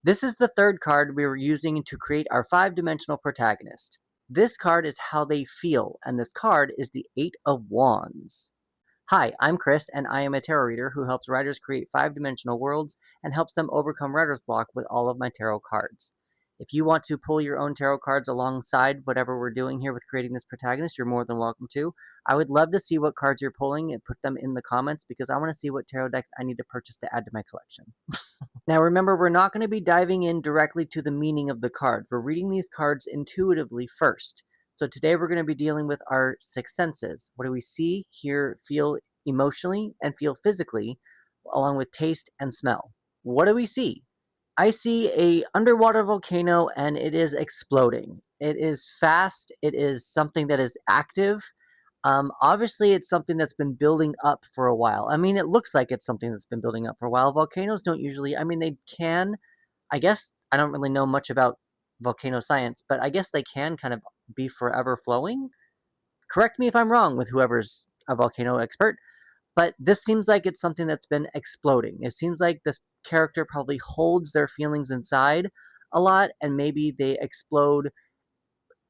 This is the third card we were using to create our 5-dimensional protagonist. This card is how they feel, and this card is the Eight of Wands. Hi, I'm Chris, and I am a tarot reader who helps writers create 5-dimensional worlds and helps them overcome writer's block with all of my tarot cards. If you want to pull your own tarot cards alongside whatever we're doing here with creating this protagonist, you're more than welcome to. I would love to see what cards you're pulling and put them in the comments because I want to see what tarot decks I need to purchase to add to my collection. Now remember, we're not going to be diving in directly to the meaning of the cards. We're reading these cards intuitively first. So today we're going to be dealing with our 6 senses. What do we see, hear, feel emotionally, and feel physically, along with taste and smell? What do we see? I see a underwater volcano and it is exploding. It is fast. It is something that is active. Obviously, it's something that's been building up for a while. I mean, it looks like it's something that's been building up for a while. Volcanoes don't usually, I mean, they can, I guess, I don't really know much about volcano science, but I guess they can kind of be forever flowing. Correct me if I'm wrong with whoever's a volcano expert, but this seems like it's something that's been exploding. It seems like this character probably holds their feelings inside a lot, and maybe they explode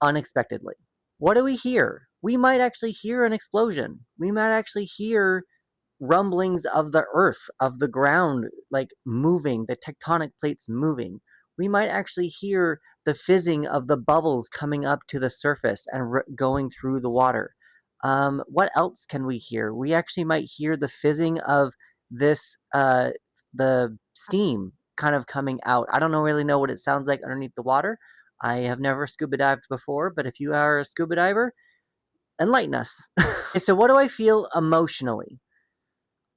unexpectedly. What do we hear? We might actually hear an explosion. We might actually hear rumblings of the earth, of the ground, like moving, the tectonic plates moving. We might actually hear the fizzing of the bubbles coming up to the surface and going through the water. What else can we hear? We actually might hear the fizzing of this, the steam kind of coming out. I don't really know what it sounds like underneath the water. I have never scuba dived before, but if you are a scuba diver, enlighten us. So what do I feel emotionally?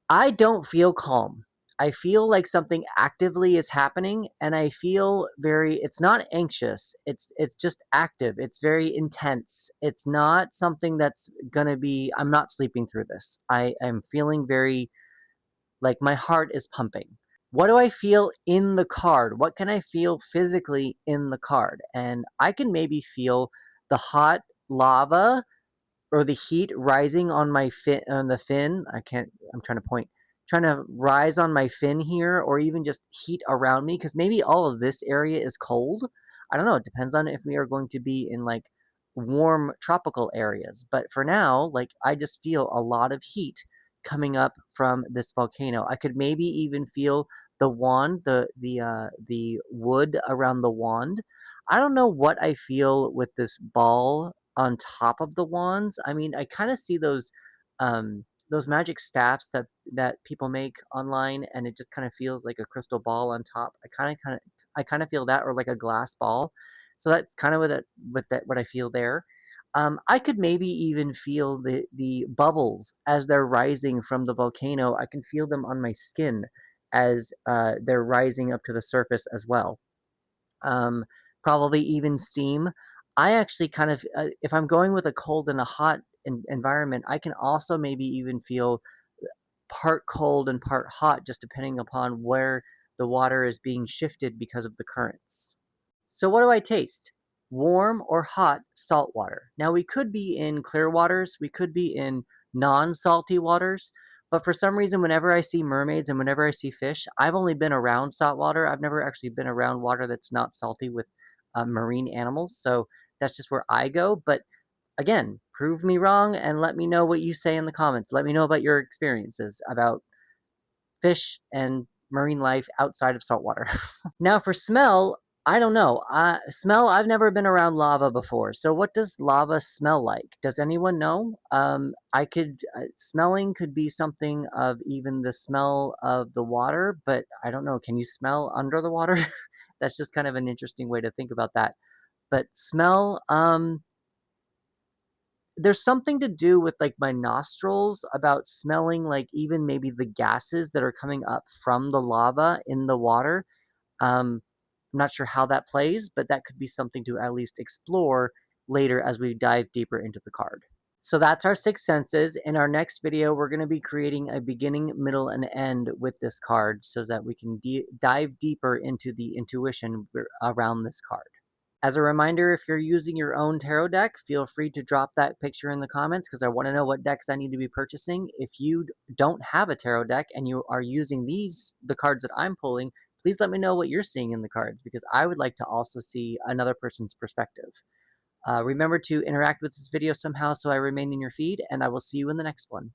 I don't feel calm. I feel like something actively is happening, and I feel it's not anxious. It's just active. It's very intense. It's not something that's gonna be, I'm not sleeping through this. I am feeling very, like my heart is pumping. What do I feel in the card? What can I feel physically in the card? And I can maybe feel the hot lava or the heat rising on my fin. I'm trying to point, trying to rise on my fin here, or even just heat around me, because maybe all of this area is cold. I don't know. It depends on if we are going to be in like warm tropical areas. But for now, like I just feel a lot of heat coming up from this volcano. I could maybe even feel the wand, the wood around the wand. I don't know what I feel with this ball on top of the wands. I mean, I kind of see those magic staffs that people make online, and it just kind of feels like a crystal ball on top. I kind of feel that, or like a glass ball. So that's kind of what I feel there. I could maybe even feel the bubbles as they're rising from the volcano. I can feel them on my skin as they're rising up to the surface as well. Um, Probably even steam. I actually kind of, if I'm going with a cold and a hot environment, I can also maybe even feel part cold and part hot, just depending upon where the water is being shifted because of the currents. So what do I taste? Warm or hot salt water. Now we could be in clear waters, we could be in non-salty waters, but for some reason whenever I see mermaids and whenever I see fish, I've only been around salt water. I've never actually been around water that's not salty with marine animals, so that's just where I go. But again, prove me wrong and let me know what you say in the comments. Let me know about your experiences about fish and marine life outside of saltwater. Now for smell, I don't know. Smell, I've never been around lava before. So what does lava smell like? Does anyone know? Smelling could be something of even the smell of the water, but I don't know. Can you smell under the water? That's just kind of an interesting way to think about that. But smell, there's something to do with like my nostrils about smelling like even maybe the gases that are coming up from the lava in the water. I'm not sure how that plays, but that could be something to at least explore later as we dive deeper into the card. So that's our 6 senses. In our next video, we're going to be creating a beginning, middle, and end with this card so that we can dive deeper into the intuition around this card. As a reminder, if you're using your own tarot deck, feel free to drop that picture in the comments because I want to know what decks I need to be purchasing. If you don't have a tarot deck and you are using the cards that I'm pulling, Please let me know what you're seeing in the cards because I would like to also see another person's perspective. Remember to interact with this video somehow so I remain in your feed, and I will see you in the next one.